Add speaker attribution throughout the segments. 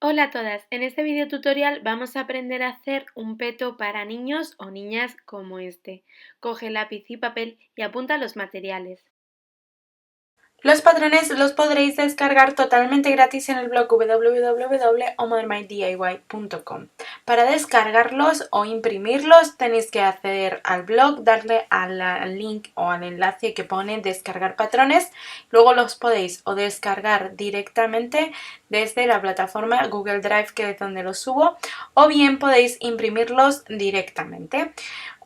Speaker 1: Hola a todas, en este video tutorial vamos a aprender a hacer un peto para niños o niñas como este. Coge lápiz y papel y apunta los materiales.
Speaker 2: Los patrones los podréis descargar totalmente gratis en el blog www.omodernmydiy.com. Para descargarlos o imprimirlos tenéis que acceder al blog, darle al link o al enlace que pone descargar patrones. Luego los podéis o descargar directamente desde la plataforma Google Drive, que es donde los subo, o bien podéis imprimirlos directamente.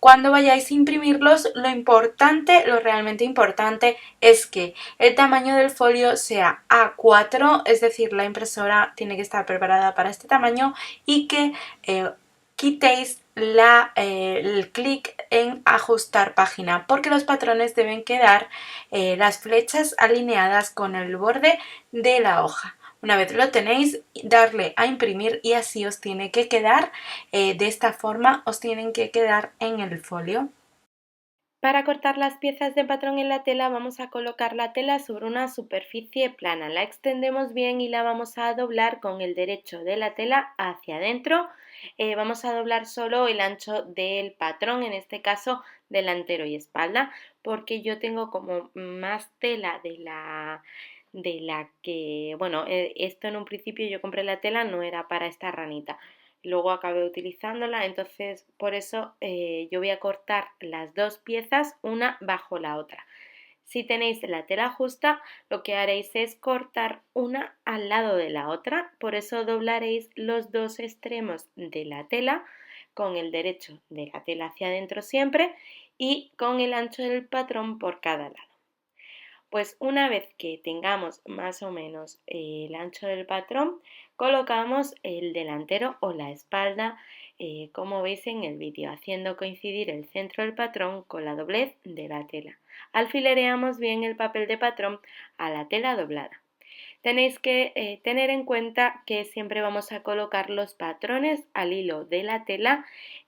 Speaker 2: Cuando vayáis a imprimirlos, lo realmente importante es que el tamaño del folio sea A4, es decir, la impresora tiene que estar preparada para este tamaño, y que quitéis el clic en ajustar página, porque los patrones deben quedar las flechas alineadas con el borde de la hoja. Una vez lo tenéis, darle a imprimir y así os tiene que quedar, de esta forma os tienen que quedar en el folio.
Speaker 1: Para cortar las piezas de patrón en la tela vamos a colocar la tela sobre una superficie plana. La extendemos bien y la vamos a doblar con el derecho de la tela hacia adentro. Vamos a doblar solo el ancho del patrón, en este caso delantero y espalda, porque yo tengo como más tela de la que, bueno, esto en un principio yo compré la tela, no era para esta ranita. Luego acabé utilizándola, entonces por eso yo voy a cortar las dos piezas una bajo la otra. Si tenéis la tela justa, lo que haréis es cortar una al lado de la otra, por eso doblaréis los dos extremos de la tela con el derecho de la tela hacia adentro siempre y con el ancho del patrón por cada lado. Pues una vez que tengamos más o menos el ancho del patrón, colocamos el delantero o la espalda, como veis en el vídeo, haciendo coincidir el centro del patrón con la doblez de la tela. Alfilereamos bien el papel de patrón a la tela doblada. Tenéis que tener en cuenta que siempre vamos a colocar los patrones al hilo de la tela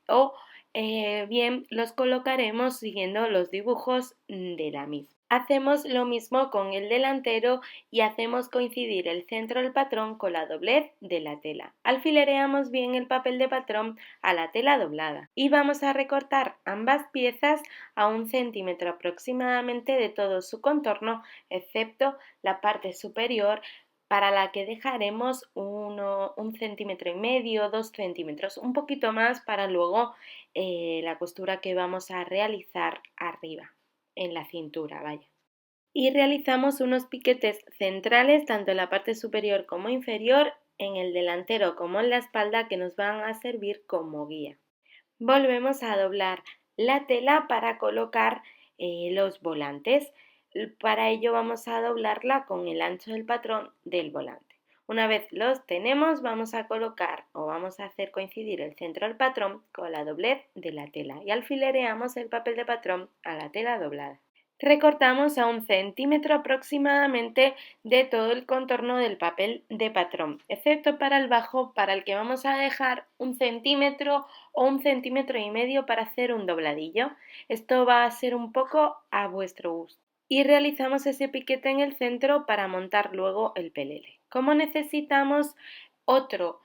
Speaker 1: o bien los colocaremos siguiendo los dibujos de la misma. Hacemos lo mismo con el delantero y hacemos coincidir el centro del patrón con la doblez de la tela. Alfilereamos bien el papel de patrón a la tela doblada y vamos a recortar ambas piezas a 1 centímetro aproximadamente de todo su contorno, excepto la parte superior, para la que dejaremos 1 centímetro y medio, 2 centímetros, un poquito más para luego la costura que vamos a realizar arriba, en la cintura, vaya. Y realizamos unos piquetes centrales tanto en la parte superior como inferior, en el delantero como en la espalda, que nos van a servir como guía. Volvemos a doblar la tela para colocar los volantes. Para ello vamos a doblarla con el ancho del patrón del volante. Una vez los tenemos, vamos a colocar o vamos a hacer coincidir el centro del patrón con la doblez de la tela y alfilereamos el papel de patrón a la tela doblada. Recortamos a 1 centímetro aproximadamente de todo el contorno del papel de patrón, excepto para el bajo, para el que vamos a dejar 1 centímetro o 1 centímetro y medio para hacer un dobladillo. Esto va a ser un poco a vuestro gusto. Y realizamos ese piquete en el centro para montar luego el pelele. Como necesitamos otro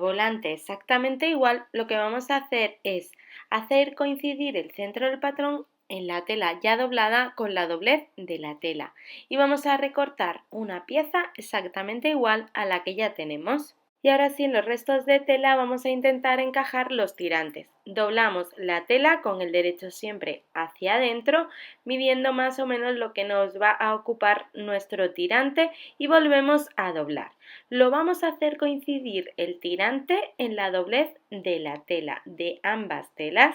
Speaker 1: volante exactamente igual, lo que vamos a hacer es hacer coincidir el centro del patrón en la tela ya doblada con la doblez de la tela y vamos a recortar una pieza exactamente igual a la que ya tenemos. Y ahora sí, en los restos de tela vamos a intentar encajar los tirantes. Doblamos la tela con el derecho siempre hacia adentro, midiendo más o menos lo que nos va a ocupar nuestro tirante, y volvemos a doblar. Lo vamos a hacer coincidir el tirante en la doblez de la tela, de ambas telas,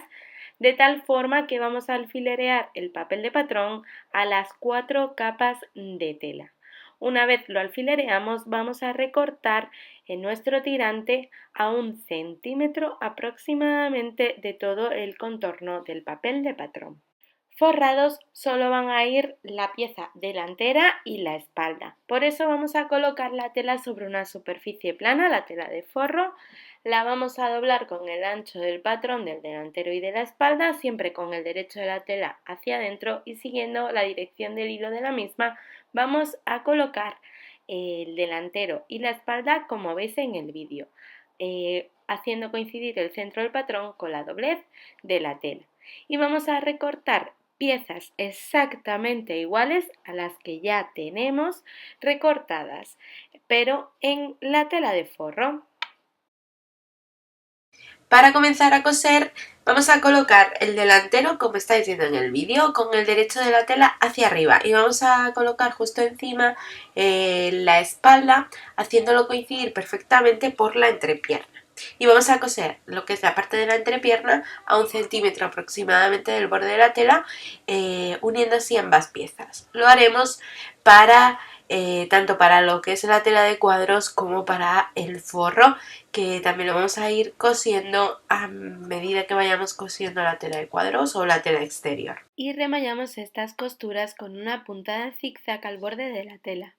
Speaker 1: de tal forma que vamos a alfilerear el papel de patrón a las 4 capas de tela. Una vez lo alfilereamos, vamos a recortar en nuestro tirante a 1 centímetro aproximadamente de todo el contorno del papel de patrón. Forrados solo van a ir la pieza delantera y la espalda. Por eso vamos a colocar la tela sobre una superficie plana, la tela de forro. La vamos a doblar con el ancho del patrón del delantero y de la espalda, siempre con el derecho de la tela hacia adentro, y siguiendo la dirección del hilo de la misma vamos a colocar el delantero y la espalda como veis en el vídeo, haciendo coincidir el centro del patrón con la doblez de la tela. Y vamos a recortar piezas exactamente iguales a las que ya tenemos recortadas, pero en la tela de forro.
Speaker 2: Para comenzar a coser vamos a colocar el delantero, como estáis viendo en el vídeo, con el derecho de la tela hacia arriba y vamos a colocar justo encima la espalda, haciéndolo coincidir perfectamente por la entrepierna. Y vamos a coser lo que es la parte de la entrepierna a 1 centímetro aproximadamente del borde de la tela, uniendo así ambas piezas. Lo haremos para tanto para lo que es la tela de cuadros como para el forro, que también lo vamos a ir cosiendo a medida que vayamos cosiendo la tela de cuadros o la tela exterior.
Speaker 1: Y remallamos estas costuras con una puntada en zigzag al borde de la tela.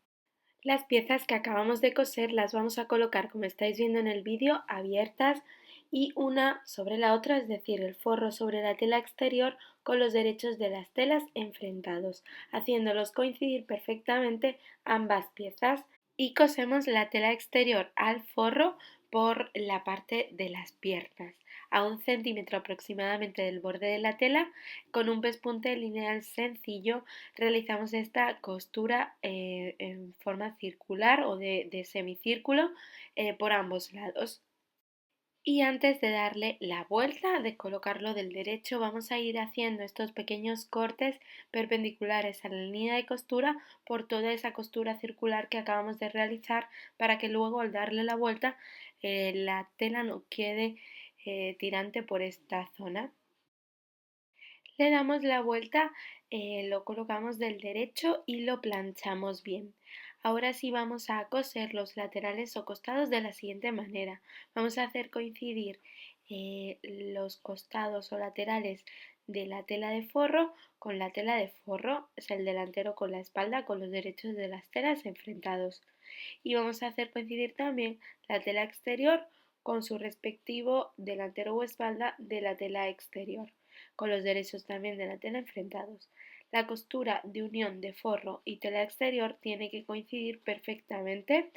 Speaker 1: Las piezas que acabamos de coser las vamos a colocar, como estáis viendo en el vídeo, abiertas y una sobre la otra, es decir, el forro sobre la tela exterior con los derechos de las telas enfrentados, haciéndolos coincidir perfectamente ambas piezas, y cosemos la tela exterior al forro por la parte de las piernas, a 1 centímetro aproximadamente del borde de la tela. Con un pespunte lineal sencillo realizamos esta costura en forma circular o de semicírculo por ambos lados. Y antes de darle la vuelta, de colocarlo del derecho, vamos a ir haciendo estos pequeños cortes perpendiculares a la línea de costura por toda esa costura circular que acabamos de realizar, para que luego al darle la vuelta la tela no quede tirante por esta zona. Le damos la vuelta, lo colocamos del derecho y lo planchamos bien. Ahora sí vamos a coser los laterales o costados de la siguiente manera. Vamos a hacer coincidir los costados o laterales de la tela de forro con la tela de forro, es el delantero con la espalda, con los derechos de las telas enfrentados. Y vamos a hacer coincidir también la tela exterior con su respectivo delantero o espalda de la tela exterior, con los derechos también de la tela enfrentados. La costura de unión de forro y tela exterior tiene que coincidir perfectamente,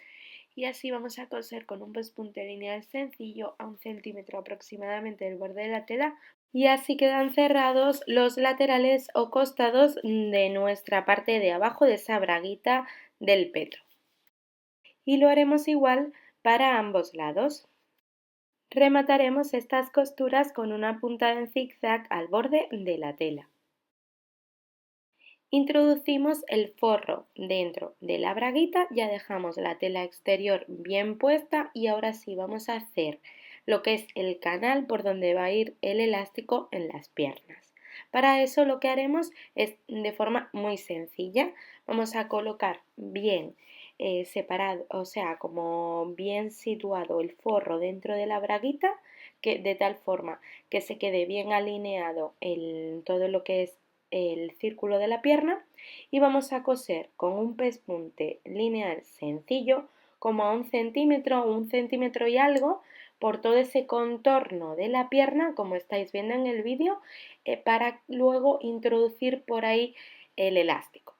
Speaker 1: y así vamos a coser con un pespunte lineal sencillo a 1 centímetro aproximadamente del borde de la tela, y así quedan cerrados los laterales o costados de nuestra parte de abajo de esa braguita del peto. Y lo haremos igual para ambos lados. Remataremos estas costuras con una puntada en zigzag al borde de la tela. Introducimos el forro dentro de la braguita, ya dejamos la tela exterior bien puesta y ahora sí vamos a hacer lo que es el canal por donde va a ir el elástico en las piernas. Para eso lo que haremos es de forma muy sencilla, vamos a colocar bien separado, o sea, como bien situado el forro dentro de la braguita, que de tal forma que se quede bien alineado todo lo que es el círculo de la pierna, y vamos a coser con un pespunte lineal sencillo como a 1 centímetro o 1 centímetro y algo por todo ese contorno de la pierna, como estáis viendo en el vídeo, para luego introducir por ahí el elástico.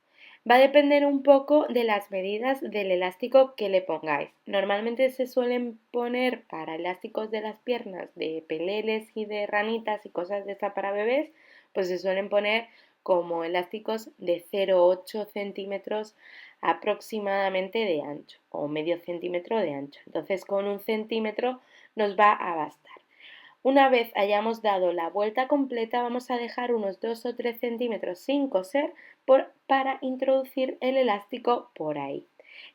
Speaker 1: Va a depender un poco de las medidas del elástico que le pongáis. Normalmente se suelen poner para elásticos de las piernas de peleles y de ranitas y cosas de esta para bebés, pues se suelen poner como elásticos de 0,8 centímetros aproximadamente de ancho o medio centímetro de ancho. Entonces con 1 centímetro nos va a bastar. Una vez hayamos dado la vuelta completa, vamos a dejar unos 2 o 3 centímetros sin coser para introducir el elástico por ahí.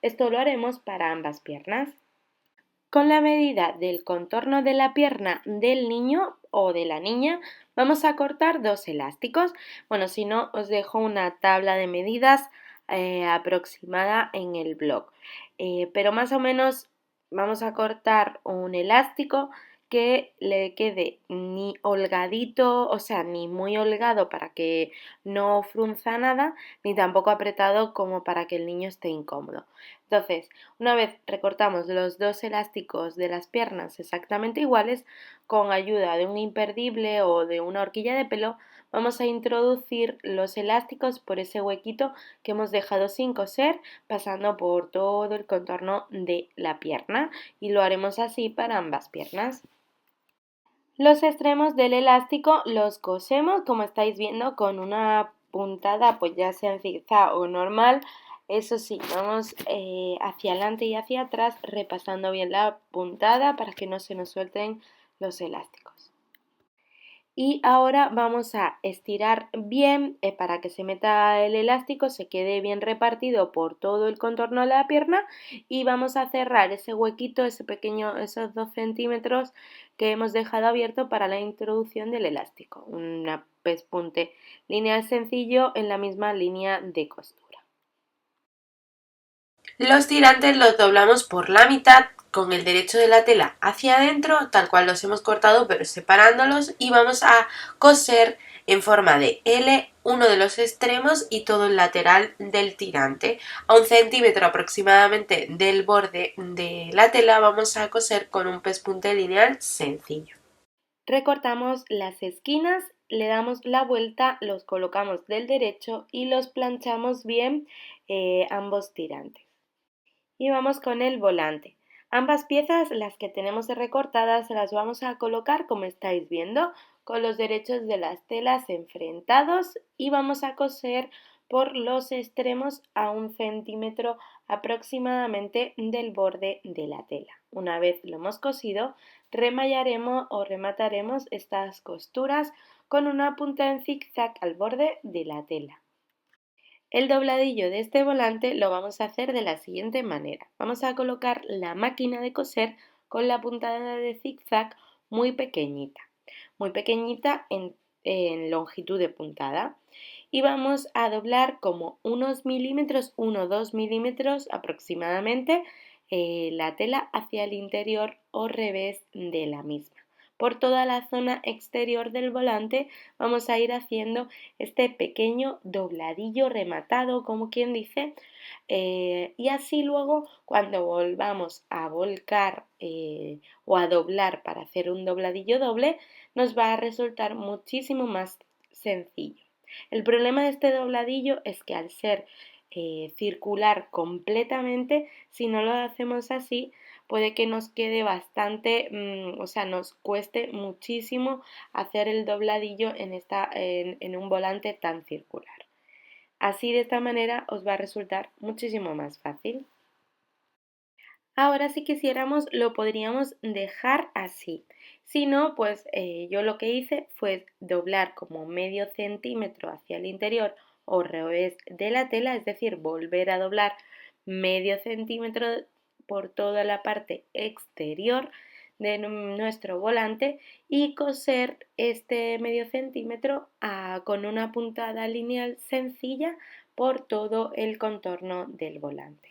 Speaker 1: Esto lo haremos para ambas piernas. Con la medida del contorno de la pierna del niño o de la niña vamos a cortar 2 elásticos. Bueno, si no, os dejo una tabla de medidas aproximada en el blog. Pero más o menos vamos a cortar un elástico que le quede ni holgadito, o sea, ni muy holgado para que no frunza nada, ni tampoco apretado como para que el niño esté incómodo. Entonces, una vez recortamos los dos elásticos de las piernas exactamente iguales, con ayuda de un imperdible o de una horquilla de pelo, vamos a introducir los elásticos por ese huequito que hemos dejado sin coser, pasando por todo el contorno de la pierna, y lo haremos así para ambas piernas. Los extremos del elástico los cosemos, como estáis viendo, con una puntada, pues ya sea en zigzag o normal. Eso sí, vamos hacia adelante y hacia atrás, repasando bien la puntada para que no se nos suelten los elásticos. Y ahora vamos a estirar bien para que se meta el elástico, se quede bien repartido por todo el contorno de la pierna, y vamos a cerrar ese huequito, ese pequeño, esos 2 centímetros que hemos dejado abierto para la introducción del elástico. Un pespunte lineal sencillo en la misma línea de costura.
Speaker 2: Los tirantes los doblamos por la mitad con el derecho de la tela hacia adentro, tal cual los hemos cortado, pero separándolos, y vamos a coser en forma de L uno de los extremos y todo el lateral del tirante. A 1 centímetro aproximadamente del borde de la tela vamos a coser con un pespunte lineal sencillo.
Speaker 1: Recortamos las esquinas, le damos la vuelta, los colocamos del derecho y los planchamos bien ambos tirantes. Y vamos con el volante. Ambas piezas, las que tenemos recortadas, las vamos a colocar como estáis viendo, con los derechos de las telas enfrentados, y vamos a coser por los extremos a 1 centímetro aproximadamente del borde de la tela. Una vez lo hemos cosido, remallaremos o remataremos estas costuras con una punta en zigzag al borde de la tela. El dobladillo de este volante lo vamos a hacer de la siguiente manera. Vamos a colocar la máquina de coser con la puntada de zigzag muy pequeñita en longitud de puntada, y vamos a doblar como unos milímetros, 1 o 2 milímetros aproximadamente, la tela hacia el interior o revés de la misma. Por toda la zona exterior del volante vamos a ir haciendo este pequeño dobladillo rematado, como quien dice, y así luego cuando volvamos a volcar o a doblar para hacer un dobladillo doble, nos va a resultar muchísimo más sencillo. El problema de este dobladillo es que al ser circular completamente, si no lo hacemos así, puede que nos quede bastante, o sea, nos cueste muchísimo hacer el dobladillo en un volante tan circular. Así, de esta manera os va a resultar muchísimo más fácil. Ahora, si quisiéramos, lo podríamos dejar así. Si no, pues yo lo que hice fue doblar como medio centímetro hacia el interior o revés de la tela, es decir, volver a doblar medio centímetro por toda la parte exterior de nuestro volante, y coser este medio centímetro con una puntada lineal sencilla por todo el contorno del volante.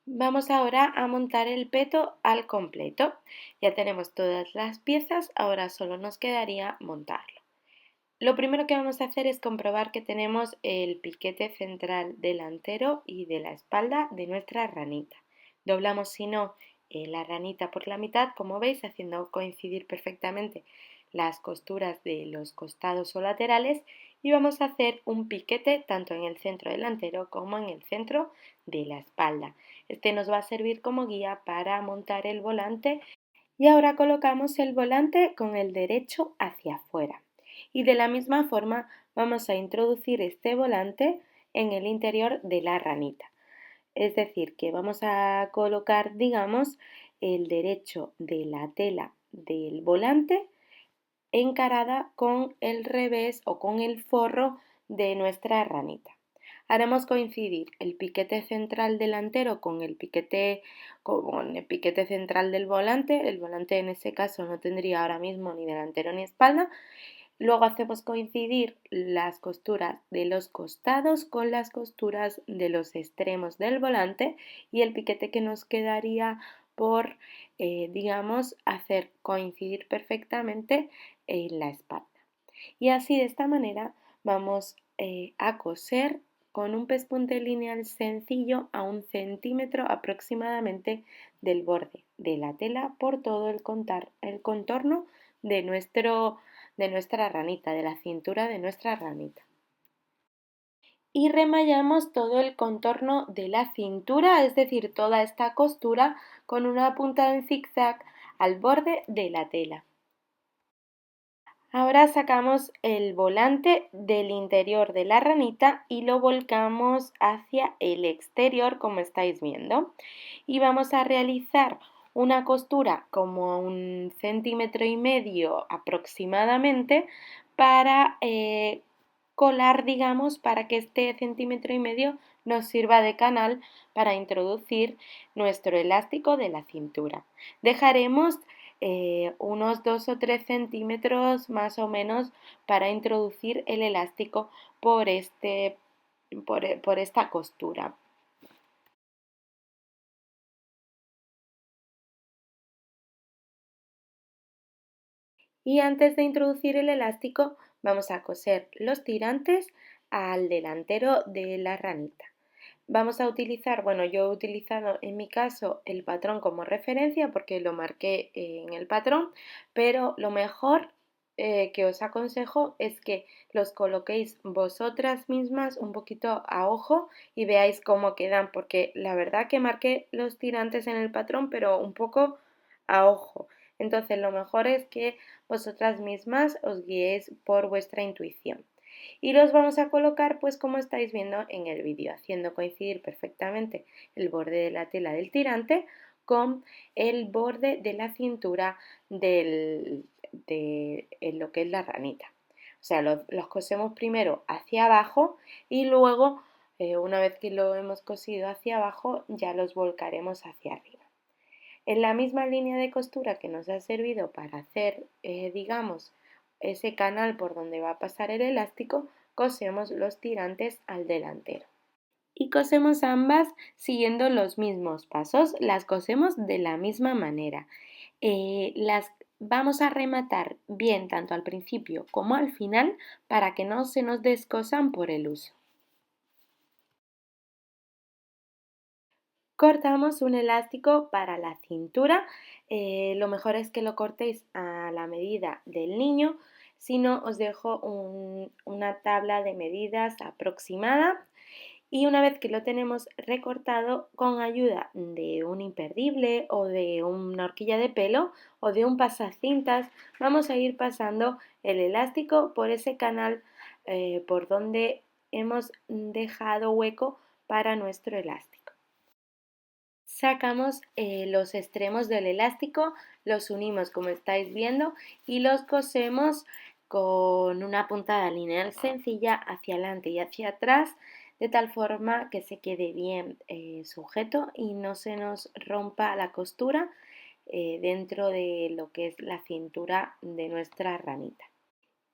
Speaker 1: Vamos ahora a montar el peto al completo. Ya tenemos todas las piezas, ahora solo nos quedaría montarlo. Lo primero que vamos a hacer es comprobar que tenemos el piquete central delantero y de la espalda de nuestra ranita. Doblamos, si no, la ranita por la mitad, como veis, haciendo coincidir perfectamente las costuras de los costados o laterales, y vamos a hacer un piquete tanto en el centro delantero como en el centro de la espalda. Este nos va a servir como guía para montar el volante. Y ahora colocamos el volante con el derecho hacia afuera. Y de la misma forma vamos a introducir este volante en el interior de la ranita. Es decir, que vamos a colocar, digamos, el derecho de la tela del volante encarada con el revés o con el forro de nuestra ranita. Haremos coincidir el piquete central delantero con el piquete central del volante. El volante en ese caso no tendría ahora mismo ni delantero ni espalda. Luego hacemos coincidir las costuras de los costados con las costuras de los extremos del volante, y el piquete que nos quedaría por, digamos, hacer coincidir perfectamente en la espalda. Y así, de esta manera, vamos a coser con un pespunte lineal sencillo a 1 centímetro aproximadamente del borde de la tela por todo el contorno de nuestra ranita, de la cintura de nuestra ranita. Y remallamos todo el contorno de la cintura, es decir, toda esta costura con una punta en zigzag al borde de la tela. Ahora sacamos el volante del interior de la ranita y lo volcamos hacia el exterior, como estáis viendo. Y vamos a realizar una costura como 1,5 centímetros aproximadamente para colar, digamos, para que este 1,5 centímetros nos sirva de canal para introducir nuestro elástico de la cintura. Dejaremos unos 2 o 3 centímetros más o menos para introducir el elástico por esta costura. Y antes de introducir el elástico vamos a coser los tirantes al delantero de la ranita. Vamos a utilizar, bueno, yo he utilizado en mi caso el patrón como referencia porque lo marqué en el patrón, pero lo mejor que os aconsejo es que los coloquéis vosotras mismas un poquito a ojo y veáis cómo quedan, porque la verdad que marqué los tirantes en el patrón, pero un poco a ojo. Entonces lo mejor es que vosotras mismas os guiéis por vuestra intuición. Y los vamos a colocar pues como estáis viendo en el vídeo, haciendo coincidir perfectamente el borde de la tela del tirante con el borde de la cintura de lo que es la ranita. O sea, los cosemos primero hacia abajo y luego, una vez que lo hemos cosido hacia abajo, ya los volcaremos hacia arriba. En la misma línea de costura que nos ha servido para hacer, digamos, ese canal por donde va a pasar el elástico, cosemos los tirantes al delantero. Y cosemos ambas siguiendo los mismos pasos, las cosemos de la misma manera. Las vamos a rematar bien tanto al principio como al final para que no se nos descosan por el uso. Cortamos un elástico para la cintura, lo mejor es que lo cortéis a la medida del niño, si no os dejo una tabla de medidas aproximada y una vez que lo tenemos recortado con ayuda de un imperdible o de una horquilla de pelo o de un pasacintas, vamos a ir pasando el elástico por ese canal por donde hemos dejado hueco para nuestro elástico. Sacamos los extremos del elástico, los unimos como estáis viendo y los cosemos con una puntada lineal sencilla hacia adelante y hacia atrás de tal forma que se quede bien sujeto y no se nos rompa la costura dentro de lo que es la cintura de nuestra ranita.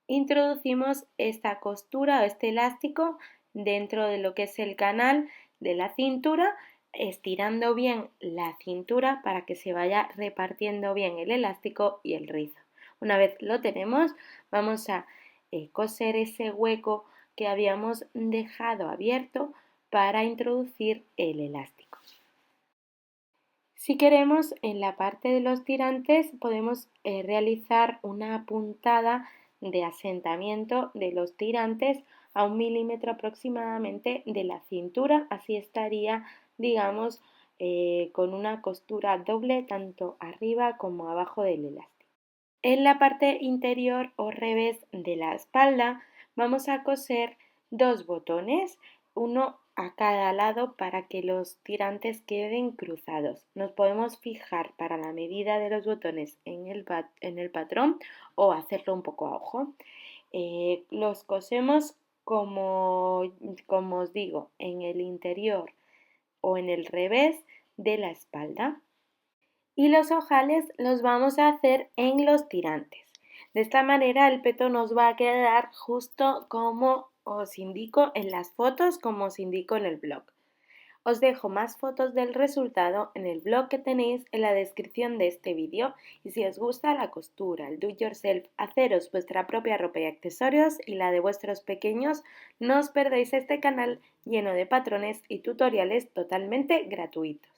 Speaker 1: Introducimos esta costura o este elástico dentro de lo que es el canal de la cintura, estirando bien la cintura para que se vaya repartiendo bien el elástico y el rizo. Una vez lo tenemos, vamos a coser ese hueco que habíamos dejado abierto para introducir el elástico. Si queremos, en la parte de los tirantes podemos realizar una puntada de asentamiento de los tirantes a 1 milímetro aproximadamente de la cintura, así estaría, digamos, con una costura doble tanto arriba como abajo del elástico. En la parte interior o revés de la espalda vamos a coser 2 botones, uno a cada lado para que los tirantes queden cruzados. Nos podemos fijar para la medida de los botones en el patrón o hacerlo un poco a ojo. Los cosemos como os digo, en el interior o en el revés de la espalda. Y los ojales los vamos a hacer en los tirantes. De esta manera el peto nos va a quedar justo como os indico en las fotos, como os indico en el blog. Os dejo más fotos del resultado en el blog que tenéis en la descripción de este vídeo y si os gusta la costura, el do it yourself, haceros vuestra propia ropa y accesorios y la de vuestros pequeños, no os perdéis este canal lleno de patrones y tutoriales totalmente gratuitos.